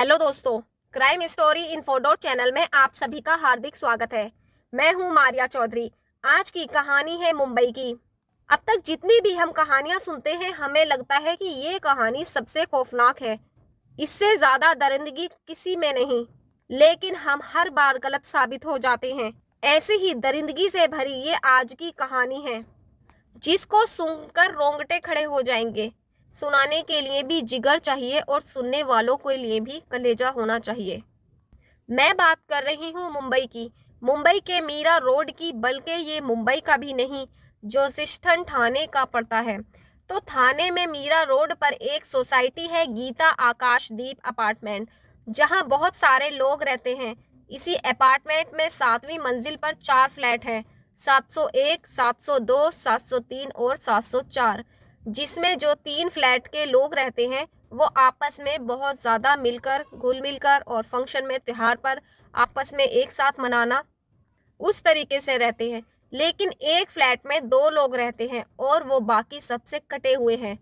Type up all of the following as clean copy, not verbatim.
Hello दोस्तों, crime story इन्फोडोट channel में आप सभी का हार्दिक स्वागत है। मैं हूं मारिया चौधरी। आज की कहानी है मुंबई की। अब तक जितनी भी हम कहानियां सुनते हैं, हमें लगता है कि ये कहानी सबसे खौफनाक है। इससे ज्यादा दरिंदगी किसी में नहीं, लेकिन हम हर बार गलत साबित हो जाते हैं। ऐसी ही दरिंदगी से भरी ये आज की कहानी है, जिसको सुनकर रोंगटे खड़े हो जाएंगे। सुनाने के लिए भी जिगर चाहिए और सुनने वालों के लिए भी कलेजा होना चाहिए। मैं बात कर रही हूँ मुंबई की, मुंबई के मीरा रोड की। बल्कि ये मुंबई का भी नहीं, जो सिस्टन थाने का पड़ता है। तो थाने में मीरा रोड पर एक सोसाइटी है, गीता आकाशदीप अपार्टमेंट, जहाँ बहुत सारे लोग रहते हैं। इसी अपार्टमेंट में 7वीं मंजिल पर 4 फ्लैट हैं, 701, 702, 703 और 704, जिसमें जो 3 फ्लैट के लोग रहते हैं वो आपस में बहुत ज़्यादा मिलकर, घुल मिलकर और फंक्शन में, त्योहार पर आपस में एक साथ मनाना, उस तरीके से रहते हैं। लेकिन एक फ्लैट में 2 लोग रहते हैं और वो बाकी सबसे कटे हुए हैं।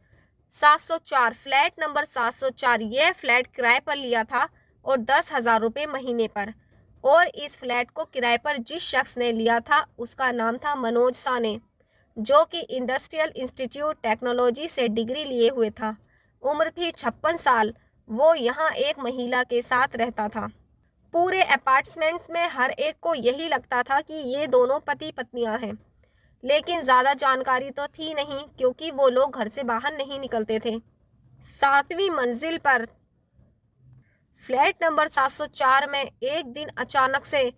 704 फ्लैट नंबर 704, यह फ्लैट किराए पर लिया था और 10,000 रुपये महीने पर। और इस फ्लैट को किराए पर जिस शख्स ने लिया था उसका नाम था मनोज साने, जो कि इंडस्ट्रियल इंस्टीट्यूट टेक्नोलॉजी से डिग्री लिए हुए था। उम्र थी 56 साल। वो यहाँ एक महिला के साथ रहता था। पूरे अपार्टमेंट्स में हर एक को यही लगता था कि ये दोनों पति पत्नियां हैं, लेकिन ज़्यादा जानकारी तो थी नहीं, क्योंकि वो लोग घर से बाहर नहीं निकलते थे। 7वीं मंजिल पर फ्लैट नंबर 704 में एक दिन अचानक से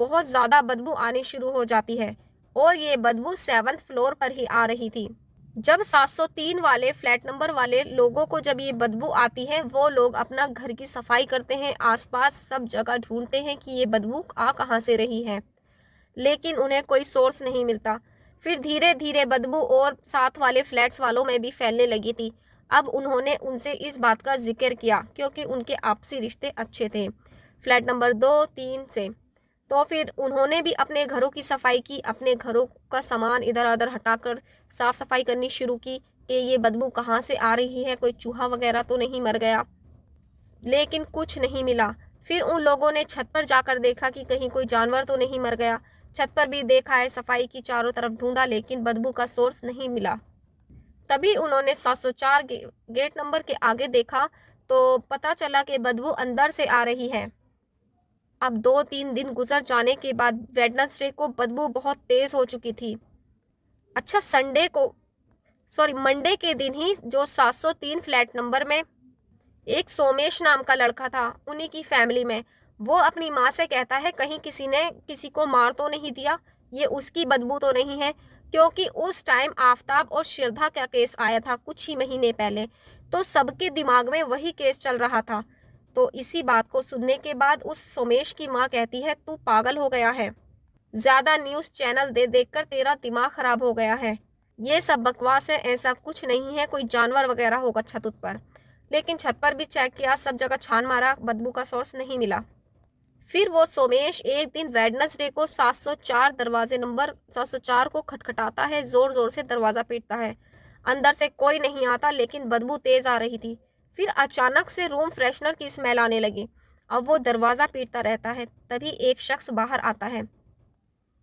बहुत ज़्यादा बदबू आनी शुरू हो जाती है, और ये बदबू 7th फ्लोर पर ही आ रही थी। जब 703 वाले फ्लैट नंबर वाले लोगों को जब ये बदबू आती है, वो लोग अपना घर की सफाई करते हैं, आसपास सब जगह ढूंढते हैं कि ये बदबू आ कहाँ से रही है, लेकिन उन्हें कोई सोर्स नहीं मिलता। फिर धीरे धीरे बदबू और साथ वाले फ्लैट्स वालों में भी फैलने लगी थी। अब उन्होंने उनसे इस बात का जिक्र किया, क्योंकि उनके आपसी रिश्ते अच्छे थे फ्लैट नंबर 2, 3 से। तो फिर उन्होंने भी अपने घरों की सफाई की, अपने घरों का सामान इधर उधर हटाकर साफ सफाई करनी शुरू की कि ये बदबू कहाँ से आ रही है, कोई चूहा वगैरह तो नहीं मर गया। लेकिन कुछ नहीं मिला। फिर उन लोगों ने छत पर जाकर देखा कि कहीं कोई जानवर तो नहीं मर गया। छत पर भी देखा है, सफाई की, चारों तरफ ढूंढा, लेकिन बदबू का सोर्स नहीं मिला। तभी उन्होंने 704 गेट नंबर के आगे देखा, तो पता चला कि बदबू अंदर से आ रही है। अब 2-3 दिन गुजर जाने के बाद वेडनेसडे को बदबू बहुत तेज हो चुकी थी। अच्छा, मंडे के दिन ही जो 703 फ्लैट नंबर में एक सोमेश नाम का लड़का था, उन्हीं की फैमिली में, वो अपनी माँ से कहता है कहीं किसी ने किसी को मार तो नहीं दिया, ये उसकी बदबू तो नहीं है। क्योंकि उस टाइम आफताब और श्रद्धा का केस आया था कुछ ही महीने पहले, तो सबके दिमाग में वही केस चल रहा था। तो इसी बात को सुनने के बाद उस सोमेश की माँ कहती है, तू पागल हो गया है, ज़्यादा न्यूज़ चैनल देखकर तेरा दिमाग खराब हो गया है, ये सब बकवास है, ऐसा कुछ नहीं है, कोई जानवर वगैरह होगा छत पर। लेकिन छत पर भी चेक किया, सब जगह छान मारा, बदबू का सोर्स नहीं मिला। फिर वो सोमेश एक दिन वेडनेसडे को 704 दरवाजे नंबर 704 को खटखटाता है, जोर जोर से दरवाज़ा पीटता है। अंदर से कोई नहीं आता, लेकिन बदबू तेज आ रही थी। फिर अचानक से रूम फ्रेशनर की स्मेल आने लगी। अब वो दरवाज़ा पीटता रहता है, तभी एक शख्स बाहर आता है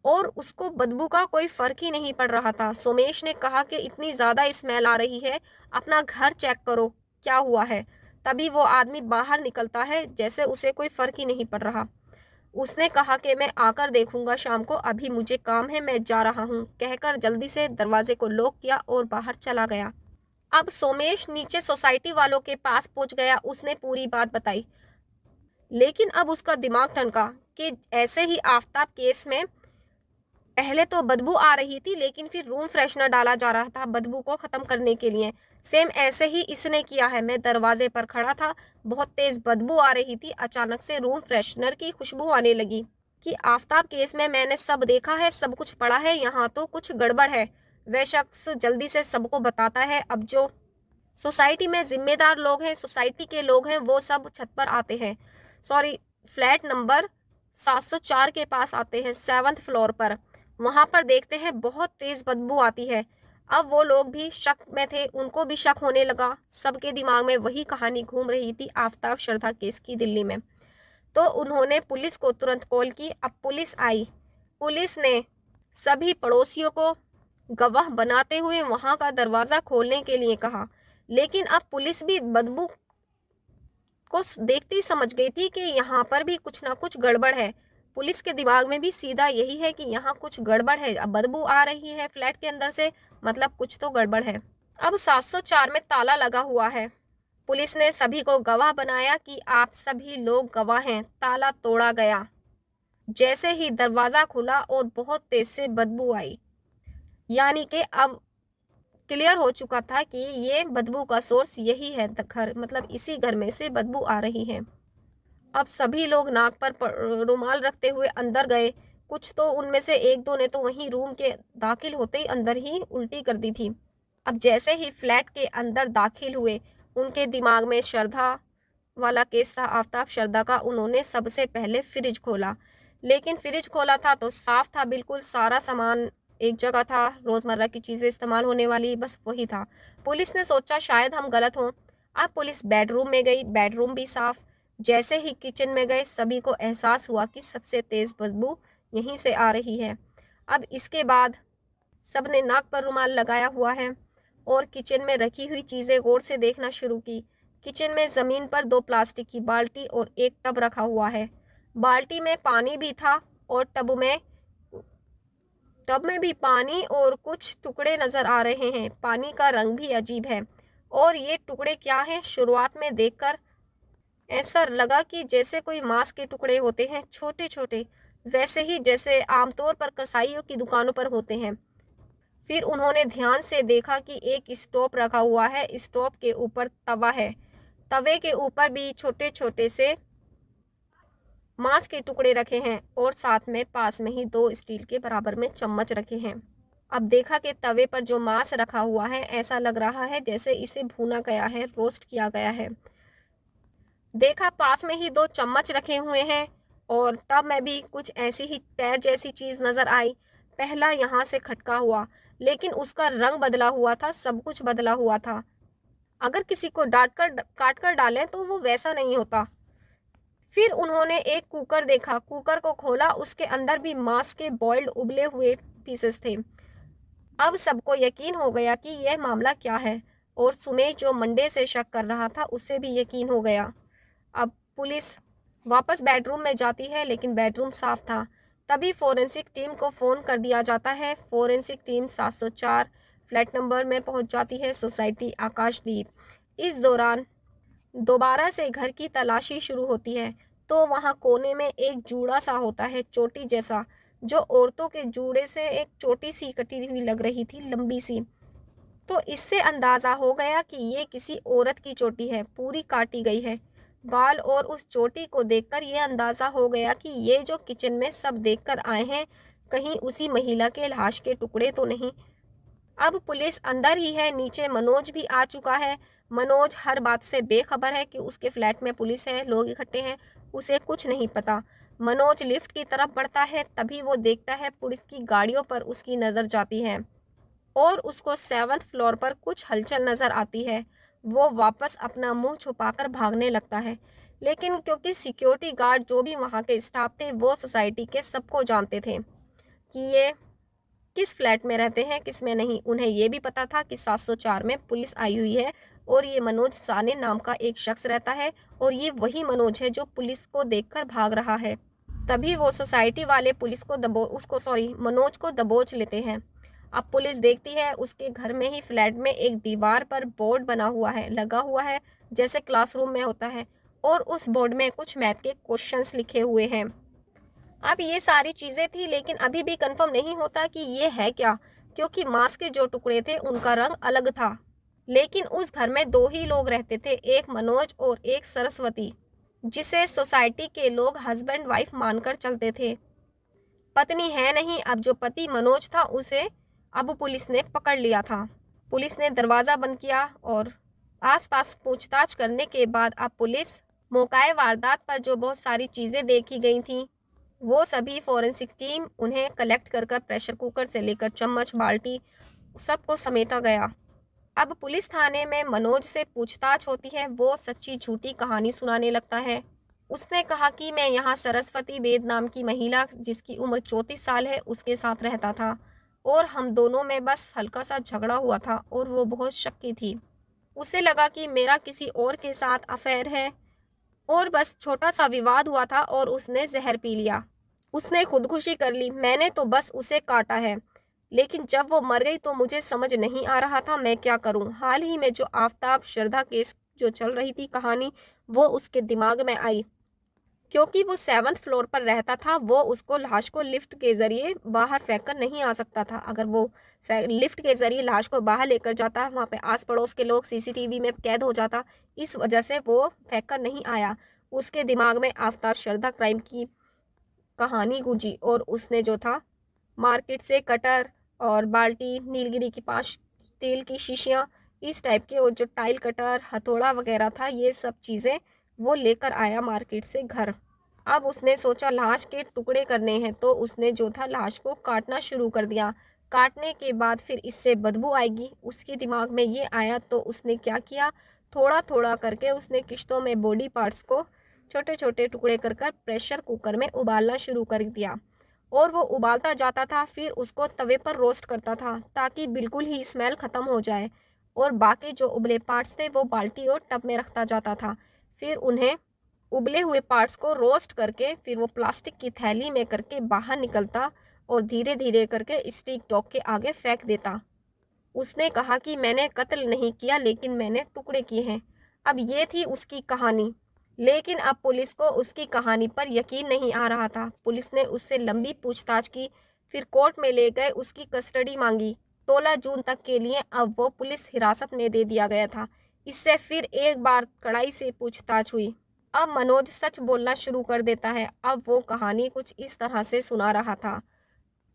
और उसको बदबू का कोई फ़र्क ही नहीं पड़ रहा था। सोमेश ने कहा कि इतनी ज़्यादा स्मेल आ रही है, अपना घर चेक करो, क्या हुआ है। तभी वो आदमी बाहर निकलता है, जैसे उसे कोई फ़र्क ही नहीं पड़ रहा। उसने कहा कि मैं आकर देखूंगा शाम को, अभी मुझे काम है, मैं जा रहा हूँ, कहकर जल्दी से दरवाजे को लॉक किया और बाहर चला गया। अब सोमेश नीचे सोसाइटी वालों के पास पहुँच गया, उसने पूरी बात बताई। लेकिन अब उसका दिमाग ठनका कि ऐसे ही आफताब केस में पहले तो बदबू आ रही थी, लेकिन फिर रूम फ्रेशनर डाला जा रहा था बदबू को ख़त्म करने के लिए। सेम ऐसे ही इसने किया है। मैं दरवाजे पर खड़ा था, बहुत तेज़ बदबू आ रही थी, अचानक से रूम फ्रेशनर की खुशबू आने लगी। कि आफताब केस में मैंने सब देखा है, सब कुछ पढ़ा है, यहाँ तो कुछ गड़बड़ है। वह शख्स जल्दी से सबको बताता है। अब जो सोसाइटी में जिम्मेदार लोग हैं, सोसाइटी के लोग हैं, वो सब छत पर आते हैं, फ्लैट नंबर 704 के पास आते हैं, 7th फ्लोर पर। वहाँ पर देखते हैं बहुत तेज़ बदबू आती है। अब वो लोग भी शक में थे, उनको भी शक होने लगा। सबके दिमाग में वही कहानी घूम रही थी आफताब श्रद्धा केस की दिल्ली में। तो उन्होंने पुलिस को तुरंत कॉल की। अब पुलिस आई। पुलिस ने सभी पड़ोसियों को गवाह बनाते हुए वहां का दरवाज़ा खोलने के लिए कहा, लेकिन अब पुलिस भी बदबू को देखते ही समझ गई थी कि यहाँ पर भी कुछ ना कुछ गड़बड़ है। पुलिस के दिमाग में भी सीधा यही है कि यहाँ कुछ गड़बड़ है। अब बदबू आ रही है फ्लैट के अंदर से, मतलब कुछ तो गड़बड़ है। अब 704 में ताला लगा हुआ है। पुलिस ने सभी को गवाह बनाया कि आप सभी लोग गवाह हैं। ताला तोड़ा गया। जैसे ही दरवाज़ा खुला और बहुत तेज से बदबू आई, यानी कि अब क्लियर हो चुका था कि ये बदबू का सोर्स यही है घर, मतलब इसी घर में से बदबू आ रही है। अब सभी लोग नाक पर रुमाल रखते हुए अंदर गए। कुछ तो उनमें से एक दो ने तो वहीं रूम के दाखिल होते ही अंदर ही उल्टी कर दी थी। अब जैसे ही फ्लैट के अंदर दाखिल हुए, उनके दिमाग में श्रद्धा वाला केस था, आफताब श्रद्धा का। उन्होंने सबसे पहले फ्रिज खोला, लेकिन फ्रिज खोला था तो साफ था बिल्कुल, सारा सामान एक जगह था, रोज़मर्रा की चीज़ें इस्तेमाल होने वाली बस वही था। पुलिस ने सोचा शायद हम गलत हों। अब पुलिस बेडरूम में गई, बेडरूम भी साफ। जैसे ही किचन में गए, सभी को एहसास हुआ कि सबसे तेज़ बदबू यहीं से आ रही है। अब इसके बाद सब ने नाक पर रुमाल लगाया हुआ है और किचन में रखी हुई चीज़ें गौर से देखना शुरू की। किचन में ज़मीन पर 2 प्लास्टिक की बाल्टी और एक टब रखा हुआ है। बाल्टी में पानी भी था और टब में भी पानी और कुछ टुकड़े नज़र आ रहे हैं। पानी का रंग भी अजीब है। और ये टुकड़े क्या हैं? शुरुआत में देखकर ऐसा लगा कि जैसे कोई मांस के टुकड़े होते हैं, छोटे छोटे, वैसे ही जैसे आमतौर पर कसाईयों की दुकानों पर होते हैं। फिर उन्होंने ध्यान से देखा कि एक स्टोव रखा हुआ है, स्टोव के ऊपर तवा है, तवे के ऊपर भी छोटे छोटे से मांस के टुकड़े रखे हैं और साथ में पास में ही 2 स्टील के बराबर में चम्मच रखे हैं। अब देखा कि तवे पर जो मांस रखा हुआ है, ऐसा लग रहा है जैसे इसे भूना गया है, रोस्ट किया गया है। देखा पास में ही 2 चम्मच रखे हुए हैं और टब में भी कुछ ऐसी ही पैर जैसी चीज़ नज़र आई। पहला यहाँ से खटका हुआ, लेकिन उसका रंग बदला हुआ था, सब कुछ बदला हुआ था। अगर किसी को काट कर डालें तो वो वैसा नहीं होता। फिर उन्होंने एक कुकर देखा, कुकर को खोला, उसके अंदर भी मांस के बॉइल्ड उबले हुए पीसेस थे। अब सबको यकीन हो गया कि यह मामला क्या है और सुमेश जो मंडे से शक कर रहा था उसे भी यकीन हो गया। अब पुलिस वापस बेडरूम में जाती है, लेकिन बेडरूम साफ था। तभी फोरेंसिक टीम को फ़ोन कर दिया जाता है। फोरेंसिक टीम 704 फ्लैट नंबर में पहुंच जाती है, सोसाइटी आकाशदीप। इस दौरान दोबारा से घर की तलाशी शुरू होती है तो वहाँ कोने में एक जूड़ा सा होता है, चोटी जैसा, जो औरतों के जूड़े से एक चोटी सी कटी हुई लग रही थी, लंबी सी। तो इससे अंदाज़ा हो गया कि ये किसी औरत की चोटी है, पूरी काटी गई है। बाल और उस चोटी को देखकर यह अंदाज़ा हो गया कि ये जो किचन में सब देखकर आए हैं, कहीं उसी महिला के लाश के टुकड़े तो नहीं। अब पुलिस अंदर ही है, नीचे मनोज भी आ चुका है। मनोज हर बात से बेखबर है कि उसके फ्लैट में पुलिस है, लोग इकट्ठे हैं, उसे कुछ नहीं पता। मनोज लिफ्ट की तरफ बढ़ता है, तभी वो देखता है पुलिस की गाड़ियों पर उसकी नज़र जाती है और उसको 7th फ्लोर पर कुछ हलचल नज़र आती है। वो वापस अपना मुंह छुपाकर भागने लगता है, लेकिन क्योंकि सिक्योरिटी गार्ड जो भी वहाँ के स्टाफ थे वो सोसाइटी के सबको जानते थे कि ये किस फ्लैट में रहते हैं, किस में नहीं। उन्हें ये भी पता था कि 704 में पुलिस आई हुई है और ये मनोज साने नाम का एक शख्स रहता है और ये वही मनोज है जो पुलिस को देखकर भाग रहा है। तभी वो सोसाइटी वाले पुलिस को मनोज को दबोच लेते हैं। अब पुलिस देखती है उसके घर में ही फ्लैट में एक दीवार पर बोर्ड बना हुआ है, लगा हुआ है जैसे क्लासरूम में होता है, और उस बोर्ड में कुछ मैथ के क्वेश्चंस लिखे हुए हैं। अब ये सारी चीज़ें थी, लेकिन अभी भी कंफर्म नहीं होता कि ये है क्या, क्योंकि मांस के जो टुकड़े थे उनका रंग अलग था। लेकिन उस घर में 2 ही लोग रहते थे, एक मनोज और एक सरस्वती, जिसे सोसाइटी के लोग हस्बैंड वाइफ मानकर चलते थे। पत्नी है नहीं। अब जो पति मनोज था उसे अब पुलिस ने पकड़ लिया था। पुलिस ने दरवाज़ा बंद किया और आसपास पूछताछ करने के बाद अब पुलिस मौकाए वारदात पर जो बहुत सारी चीज़ें देखी गई थी, वो सभी फोरेंसिक टीम उन्हें कलेक्ट कर प्रेशर कुकर से लेकर चम्मच, बाल्टी सबको समेटा गया। अब पुलिस थाने में मनोज से पूछताछ होती है। वो सच्ची झूठी कहानी सुनाने लगता है। उसने कहा कि मैं यहाँ सरस्वती बेद नाम की महिला जिसकी उम्र 34 साल है उसके साथ रहता था और हम दोनों में बस हल्का सा झगड़ा हुआ था और वो बहुत शक्की थी। उसे लगा कि मेरा किसी और के साथ अफेयर है और बस छोटा सा विवाद हुआ था और उसने जहर पी लिया। उसने खुदकुशी कर ली। मैंने तो बस उसे काटा है, लेकिन जब वो मर गई तो मुझे समझ नहीं आ रहा था मैं क्या करूं। हाल ही में जो आफ्ताब श्रद्धा केस जो चल रही थी कहानी, वो उसके दिमाग में आई। क्योंकि वो 7th फ्लोर पर रहता था, वो उसको लाश को लिफ्ट के ज़रिए बाहर फेंक कर नहीं आ सकता था। अगर वो लिफ्ट के ज़रिए लाश को बाहर लेकर जाता, वहाँ पे आस पड़ोस के लोग सीसीटीवी में कैद हो जाता, इस वजह से वो फेंक कर नहीं आया। उसके दिमाग में आफ्ताब श्रद्धा क्राइम की कहानी गूंजी और उसने जो था मार्केट से कटर और बाल्टी, नीलगिरी की 5 तेल की शीशियाँ, इस टाइप के, और जो टाइल कटर, हथौड़ा वगैरह था, ये सब चीज़ें वो लेकर आया मार्केट से घर। अब उसने सोचा लाश के टुकड़े करने हैं, तो उसने जो था लाश को काटना शुरू कर दिया। काटने के बाद फिर इससे बदबू आएगी, उसके दिमाग में ये आया, तो उसने क्या किया, थोड़ा थोड़ा करके उसने किश्तों में बॉडी पार्ट्स को छोटे छोटे टुकड़े कर कर प्रेशर कुकर में उबालना शुरू कर दिया और वो उबालता जाता था। फिर उसको तवे पर रोस्ट करता था ताकि बिल्कुल ही स्मेल ख़त्म हो जाए, और बाकी जो उबले पार्ट्स थे वो बाल्टी और टब में रखता जाता था। फिर उन्हें उबले हुए पार्ट्स को रोस्ट करके फिर वो प्लास्टिक की थैली में करके बाहर निकलता और धीरे धीरे करके स्टीक डॉग के आगे फेंक देता। उसने कहा कि मैंने कत्ल नहीं किया, लेकिन मैंने टुकड़े किए हैं। अब ये थी उसकी कहानी, लेकिन अब पुलिस को उसकी कहानी पर यकीन नहीं आ रहा था। पुलिस ने उससे लंबी पूछताछ की, फिर कोर्ट में ले गए, उसकी कस्टडी मांगी। 16 जून तक के लिए अब वो पुलिस हिरासत में दे दिया गया था। इससे फिर एक बार कड़ाई से पूछताछ हुई। अब मनोज सच बोलना शुरू कर देता है। अब वो कहानी कुछ इस तरह से सुना रहा था।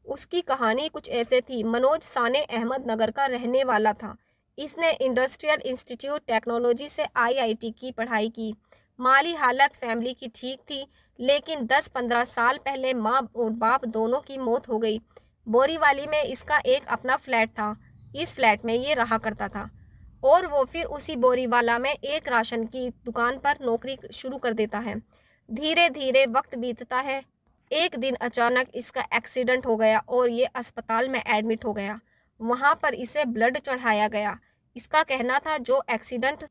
उसकी कहानी कुछ ऐसे थी। मनोज साने अहमदनगर का रहने वाला था। इसने इंडस्ट्रियल इंस्टीट्यूट टेक्नोलॉजी से आईआईटी की पढ़ाई की। माली हालत फैमिली की ठीक थी, लेकिन 10-15 साल पहले माँ और बाप दोनों की मौत हो गई। बोरीवाली में इसका एक अपना फ्लैट था। इस फ्लैट में ये रहा करता था और वो फिर उसी बोरीवाला में एक राशन की दुकान पर नौकरी शुरू कर देता है। धीरे धीरे वक्त बीतता है। एक दिन अचानक इसका एक्सीडेंट हो गया और ये अस्पताल में एडमिट हो गया। वहाँ पर इसे ब्लड चढ़ाया गया। इसका कहना था जो एक्सीडेंट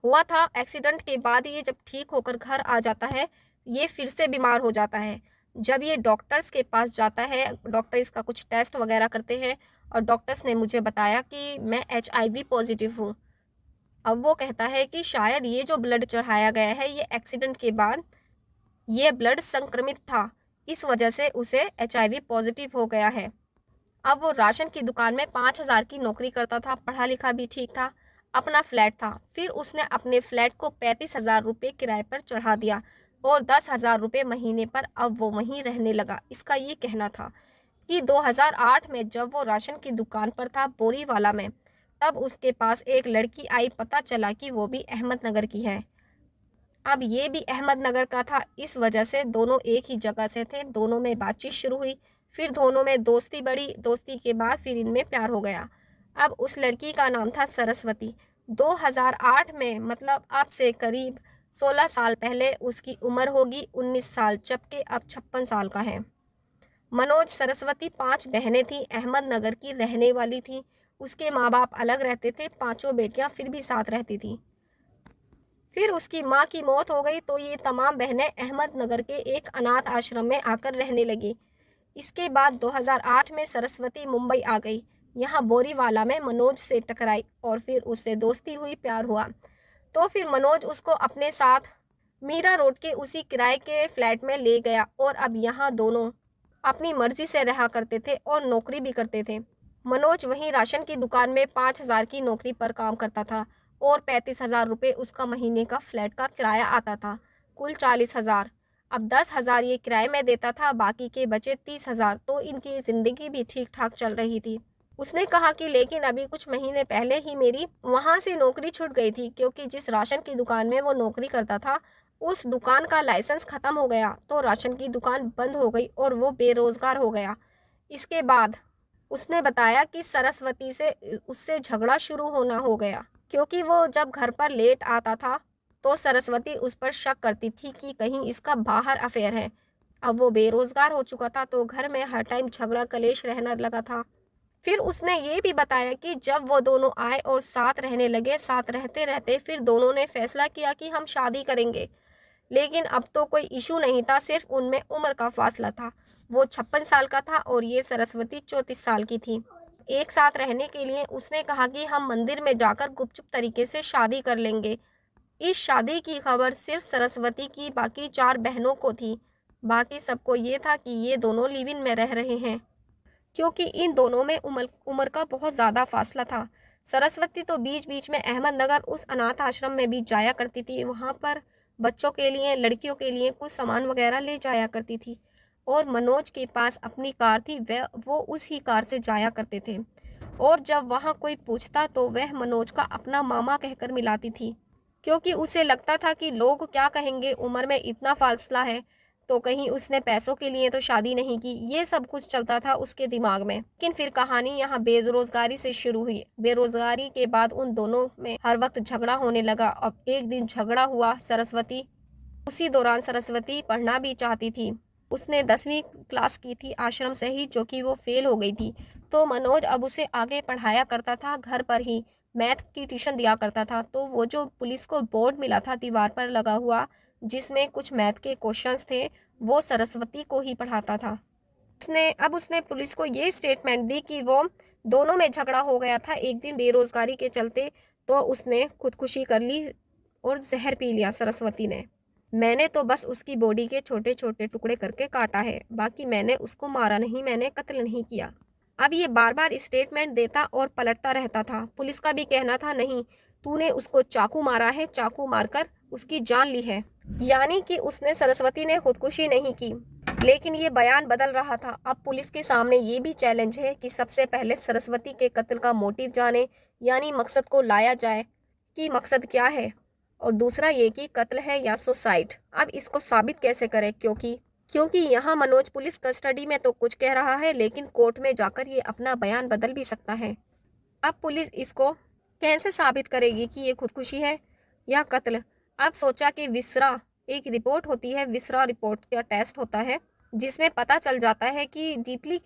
हुआ था, एक्सीडेंट के बाद ये जब ठीक होकर घर आ जाता है, ये फिर से बीमार हो जाता है। जब ये डॉक्टर्स के पास जाता है, डॉक्टर इसका कुछ टेस्ट वगैरह करते हैं और डॉक्टर्स ने मुझे बताया कि मैं HIV पॉजिटिव हूँ। अब वो कहता है कि शायद ये जो ब्लड चढ़ाया गया है, ये एक्सीडेंट के बाद ये ब्लड संक्रमित था, इस वजह से उसे HIV पॉजिटिव हो गया है। अब वो राशन की दुकान में 5,000 की नौकरी करता था, पढ़ा लिखा भी ठीक था, अपना फ्लैट था। फिर उसने अपने फ्लैट को 35,000 रुपये किराए पर चढ़ा दिया और 10,000 रुपये महीने पर अब वो वहीं रहने लगा। इसका ये कहना था कि 2008 में जब वो राशन की दुकान पर था बोरीवाला में, तब उसके पास एक लड़की आई। पता चला कि वो भी अहमदनगर की है। अब ये भी अहमदनगर का था, इस वजह से दोनों एक ही जगह से थे। दोनों में बातचीत शुरू हुई, फिर दोनों में दोस्ती बढ़ी। दोस्ती के बाद फिर इनमें प्यार हो गया। अब उस लड़की का नाम था सरस्वती। 2008 में, मतलब अब से करीब 16 साल पहले, उसकी उम्र होगी 19 साल, जबकि अब 56 साल का है। मनोज, सरस्वती 5 बहनें थीं, अहमदनगर की रहने वाली थीं। उसके माँ बाप अलग रहते थे, 5 बेटियाँ फिर भी साथ रहती थीं। फिर उसकी माँ की मौत हो गई तो ये तमाम बहनें अहमदनगर के एक अनाथ आश्रम में आकर रहने लगी। इसके बाद 2008 में सरस्वती मुंबई आ गई। यहाँ बोरीवाला में मनोज से टकराई और फिर उससे दोस्ती हुई, प्यार हुआ। तो फिर मनोज उसको अपने साथ मीरा रोड के उसी किराए के फ्लैट में ले गया और अब यहाँ दोनों अपनी मर्जी से रहा करते थे और नौकरी भी करते थे। मनोज वहीं राशन की दुकान में 5,000 की नौकरी पर काम करता था और 35,000 रुपये उसका महीने का फ्लैट का किराया आता था, कुल 40,000। अब 10,000 ये किराए में देता था, बाकी के बचे 30,000। तो इनकी ज़िंदगी भी ठीक ठाक चल रही थी। उसने कहा कि लेकिन अभी कुछ महीने पहले ही मेरी वहाँ से नौकरी छूट गई थी, क्योंकि जिस राशन की दुकान में वो नौकरी करता था उस दुकान का लाइसेंस ख़त्म हो गया, तो राशन की दुकान बंद हो गई और वो बेरोज़गार हो गया। इसके बाद उसने बताया कि सरस्वती से उससे झगड़ा शुरू होना हो गया, क्योंकि वो जब घर पर लेट आता था तो सरस्वती उस पर शक करती थी कि कहीं इसका बाहर अफेयर है। अब वो बेरोजगार हो चुका था तो घर में हर टाइम झगड़ा कलेश रहने लगा था। फिर उसने ये भी बताया कि जब वो दोनों आए और साथ रहने लगे, साथ रहते रहते फिर दोनों ने फैसला किया कि हम शादी करेंगे। लेकिन अब तो कोई इशू नहीं था, सिर्फ उनमें उम्र का फासला था। वो 56 साल का था और ये सरस्वती 34 साल की थी। एक साथ रहने के लिए उसने कहा कि हम मंदिर में जाकर गुपचुप तरीके से शादी कर लेंगे। इस शादी की खबर सिर्फ सरस्वती की बाकी 4 बहनों को थी। बाकी सबको ये था कि ये दोनों लिव इन में रह रहे हैं, क्योंकि इन दोनों में उम्र का बहुत ज़्यादा फासला था। सरस्वती तो बीच बीच में अहमदनगर उस अनाथ आश्रम में भी जाया करती थी। वहाँ पर बच्चों के लिए, लड़कियों के लिए कुछ सामान वगैरह ले जाया करती थी। और मनोज के पास अपनी कार थी, वह वो उसी कार से जाया करते थे। और जब वहाँ कोई पूछता तो वह मनोज का अपना मामा कहकर मिलाती थी, क्योंकि उसे लगता था कि लोग क्या कहेंगे, उम्र में इतना फासला है तो कहीं उसने पैसों के लिए तो शादी नहीं की। ये सब कुछ चलता था उसके दिमाग में। लेकिन फिर कहानी यहाँ बेरोजगारी से शुरू हुई। बेरोजगारी के बाद उन दोनों में हर वक्त झगड़ा होने लगा। अब एक दिन झगड़ा हुआ। उसी दौरान सरस्वती पढ़ना भी चाहती थी। उसने 10वीं क्लास की थी आश्रम से ही, जो कि वो फेल हो गई थी। तो मनोज अब उसे आगे पढ़ाया करता था, घर पर ही मैथ की ट्यूशन दिया करता था। तो वो जो पुलिस को बोर्ड मिला था दीवार पर लगा हुआ, जिसमें कुछ मैथ के क्वेश्चंस थे, वो सरस्वती को ही पढ़ाता था। उसने पुलिस को ये स्टेटमेंट दी कि वो दोनों में झगड़ा हो गया था एक दिन बेरोजगारी के चलते, तो उसने खुदकुशी कर ली और जहर पी लिया सरस्वती ने। मैंने तो बस उसकी बॉडी के छोटे छोटे टुकड़े करके काटा है, बाकी मैंने उसको मारा नहीं, मैंने कत्ल नहीं किया। अब ये बार बार स्टेटमेंट देता और पलटता रहता था। पुलिस का भी कहना था, नहीं, तूने उसको चाकू मारा है, चाकू मारकर उसकी जान ली है। यानी कि सरस्वती ने खुदकुशी नहीं की। लेकिन ये बयान बदल रहा था। अब पुलिस के सामने ये भी चैलेंज है कि सबसे पहले सरस्वती के कत्ल का मोटिव जाने, यानी मकसद को लाया जाए कि मकसद क्या है, और दूसरा ये कि कत्ल है या सुसाइड। अब इसको साबित कैसे करें, क्योंकि यहाँ मनोज पुलिस कस्टडी में तो कुछ कह रहा है, लेकिन कोर्ट में जाकर ये अपना बयान बदल भी सकता है। अब पुलिस इसको कैसे साबित करेगी कि ये खुदकुशी है या कत्ल। अब सोचा कि विसरा एक रिपोर्ट होती है, विसरा रिपोर्ट का टेस्ट होता है, जिसमें पता चल जाता है कि डीपली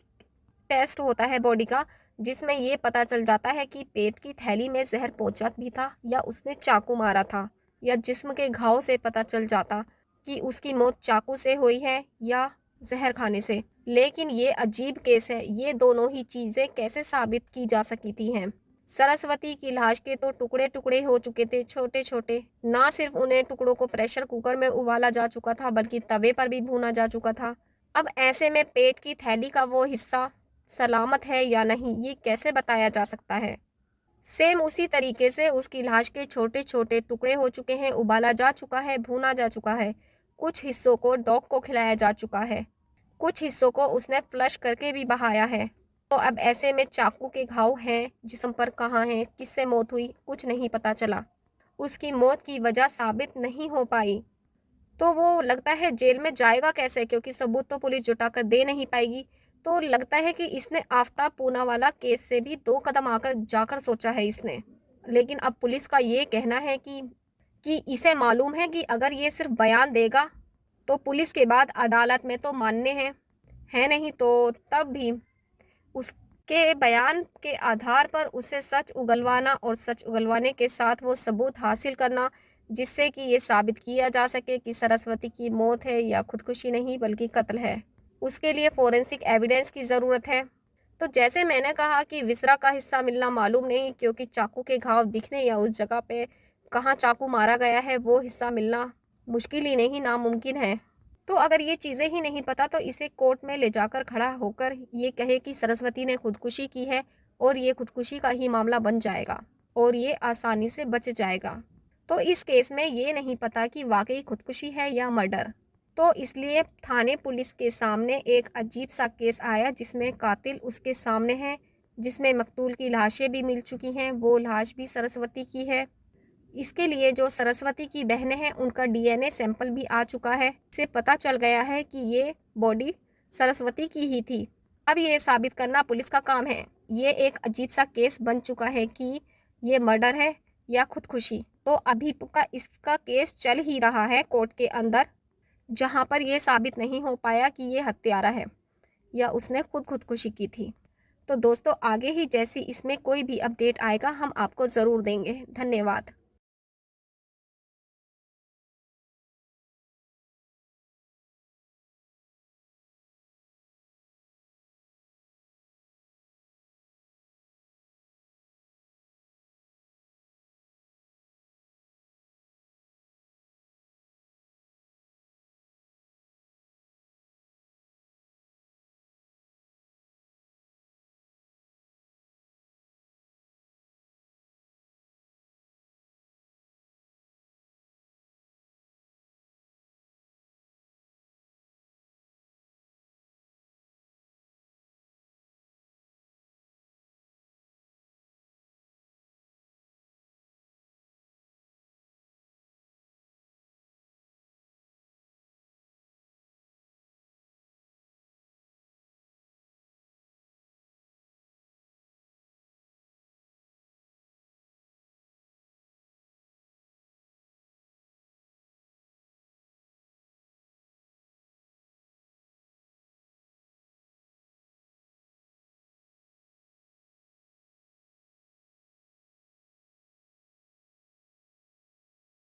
टेस्ट होता है बॉडी का, जिसमें ये पता चल जाता है कि पेट की थैली में जहर पहुंचा भी था या उसने चाकू मारा था, या जिस्म के घाव से पता चल जाता कि उसकी मौत चाकू से हुई है या जहर खाने से। लेकिन ये अजीब केस है, ये दोनों ही चीज़ें कैसे साबित की जा सकती हैं। सरस्वती की लाश के तो टुकड़े टुकड़े हो चुके थे, छोटे छोटे। ना सिर्फ उन्हें टुकड़ों को प्रेशर कुकर में उबाला जा चुका था, बल्कि तवे पर भी भूना जा चुका था। अब ऐसे में पेट की थैली का वो हिस्सा सलामत है या नहीं, ये कैसे बताया जा सकता है। सेम उसी तरीके से उसकी लाश के छोटे छोटे टुकड़े हो चुके हैं, उबाला जा चुका है, भूना जा चुका है। कुछ हिस्सों को डॉग को खिलाया जा चुका है, कुछ हिस्सों को उसने फ्लश करके भी बहाया है। तो अब ऐसे में चाकू के घाव हैं, जिस्म पर कहाँ हैं, किससे मौत हुई, कुछ नहीं पता चला। उसकी मौत की वजह साबित नहीं हो पाई, तो वो लगता है जेल में जाएगा कैसे, क्योंकि सबूत तो पुलिस जुटा कर दे नहीं पाएगी। तो लगता है कि इसने आफ्ताब पूनावाला केस से भी 2 कदम आकर जाकर सोचा है इसने। लेकिन अब पुलिस का ये कहना है कि इसे मालूम है कि अगर ये सिर्फ बयान देगा तो पुलिस के बाद अदालत में तो मानने हैं, है नहीं, तो तब भी उसके बयान के आधार पर उसे सच उगलवाना और सच उगलवाने के साथ वो सबूत हासिल करना, जिससे कि ये साबित किया जा सके कि सरस्वती की मौत है या खुदकुशी नहीं बल्कि कत्ल है। उसके लिए फोरेंसिक एविडेंस की ज़रूरत है। तो जैसे मैंने कहा कि विसरा का हिस्सा मिलना मालूम नहीं, क्योंकि चाकू के घाव दिखने या उस जगह पे कहाँ चाकू मारा गया है वो हिस्सा मिलना मुश्किल ही नहीं, नामुमकिन है। तो अगर ये चीज़ें ही नहीं पता तो इसे कोर्ट में ले जाकर खड़ा होकर ये कहे कि सरस्वती ने खुदकुशी की है, और ये खुदकुशी का ही मामला बन जाएगा और ये आसानी से बच जाएगा। तो इस केस में ये नहीं पता कि वाकई खुदकुशी है या मर्डर। तो इसलिए थाने पुलिस के सामने एक अजीब सा केस आया, जिसमें कातिल उसके सामने है, जिसमें मकतूल की लाशें भी मिल चुकी हैं, वो लाश भी सरस्वती की है। इसके लिए जो सरस्वती की बहनें हैं उनका डीएनए सैंपल भी आ चुका है। इससे पता चल गया है कि ये बॉडी सरस्वती की ही थी। अब ये साबित करना पुलिस का काम है। ये एक अजीब सा केस बन चुका है कि ये मर्डर है या खुदकुशी। तो अभी का इसका केस चल ही रहा है कोर्ट के अंदर, जहां पर ये साबित नहीं हो पाया कि ये हत्यारा है या उसने खुदकुशी की थी। तो दोस्तों, आगे ही जैसी इसमें कोई भी अपडेट आएगा हम आपको ज़रूर देंगे। धन्यवाद।